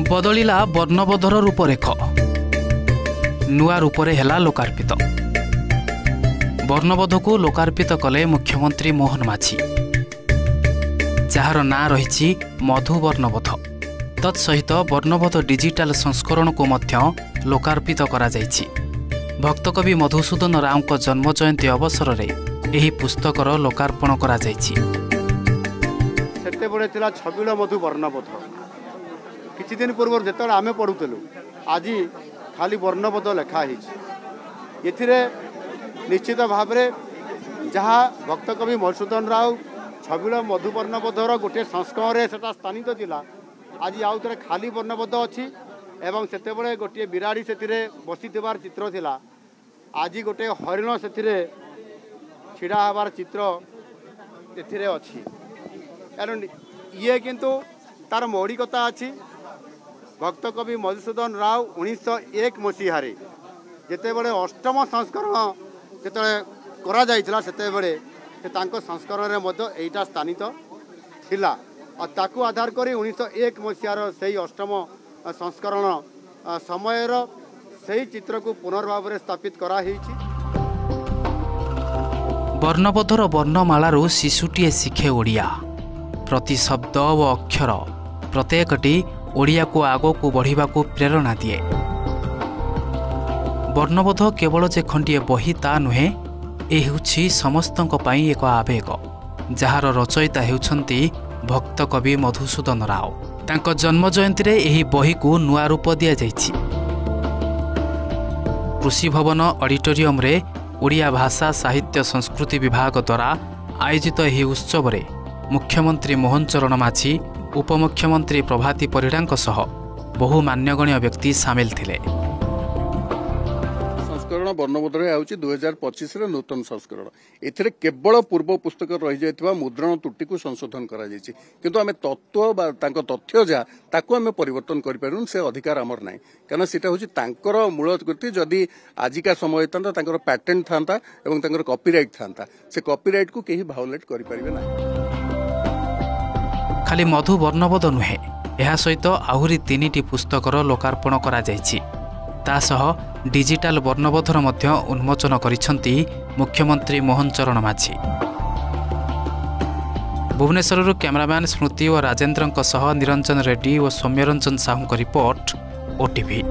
बदलिला वर्णबोधर रूपरेख नुआ रूपरे हेला लोकार्पित। वर्णबोध को लोकार्पित कले मुख्यमंत्री मोहन माझी, जार ना रही मधु वर्णबोध। तत्सहित वर्णबोध डिजिटाल संस्करण को मध्य लोकार्पित करा जायछि। भक्तकवि मधुसूदन राव को जन्म जयंती अवसर में यह पुस्तकर लोकार्पण करा जायछि। सेतेबेले थिला छबिल मधु वर्णबोध। किछि दिन पूर्व जेतबेले आमे पढुतलु आज खाली वर्णबोध लेखा हिछि। एथिरे निश्चित भाव में जहाँ भक्तकवि मधुसूदन राव छबिल मधु वर्णबोधर गोटे संस्करण से स्थानित थिला, आज आउ थे खाली वर्णबोध अच्छी एवं सेतेबेले गोटे बिराड़ी से बसीथिबार चित्र थिला, आज गोटे हरिण से छिड़ा हबार चित्र एथिरे अच्छी। ये किंतु तार मौलिकता अच्छी। भक्तकवि मधुसूदन राव 1901 मसीह जेतेबेले अष्टम संस्करण जेतेबेले करा जायतिला सेतेबेले तांको संस्करण रे मध्य एटा स्थानित थिला और ताकू आधार करी 1901 मसीहार सही अष्टम संस्करण समयर सही चित्र को पुनर्भाव स्थापित करा हिछि। वर्णबोधर वर्णमालारू शिशुटीए शिखे ओडिया। प्रति शब्द व अक्षर प्रत्येकटी ओडिया को आगो को बढ़िबा को प्रेरणा दिए। वर्णबोध केवल जे खंडिए बही ता नुहे, ए हेउछि समस्तंक पई एक आवेग, जार रचयिता हेउछंती भक्तकवि मधुसूदन राव। तांको जन्म जयंती रे एही बही को नुआ रूप दिया जायछि। कृषि भवन ऑडिटोरियम रे ओडिया भाषा साहित्य संस्कृति विभाग द्वारा आयोजित एही उत्सव रे मुख्यमंत्री मोहन चरण माझी, उपमुख्यमंत्री प्रभाती परिडांक सह बहु मान्यगण्य व्यक्ति सामिल थिले। संस्करण वर्णबोध आउछि 2025 रे नूतन संस्करण। एथिरे केवल पूर्व पुस्तक रही जायतिबा मुद्रण त्रुटि को संशोधन करा जायछि, किंतु आमे तत्व बा तांको तथ्य जा ताको आमे परिवर्तन करि पारुन, से अधिकार हमर नाही। कारण सेटा होछि तांकर मूल कृति। जदि आजिका समय तांता तांकर पैटेंट थांता एवं तांकर कॉपीराइट थांता, से कॉपीराइट को केही भायोलेट करि परिबे नाही। खाली मधु वर्णबोध नुहे, यह सहित आहुरी 3टी पुस्तकर लोकार्पण करा जायछि। ता सह डिजिटाल वर्णबोधर मध्य उन्मोचन करिसंती मुख्यमंत्री मोहन चरण माझी। भुवनेश्वरରୁ कैमरामैन स्मृति और राजेंद्रଙ୍କ सह निरंजन रेड्डी और सौम्यरंजन साहू रिपोर्ट, ओटीवी।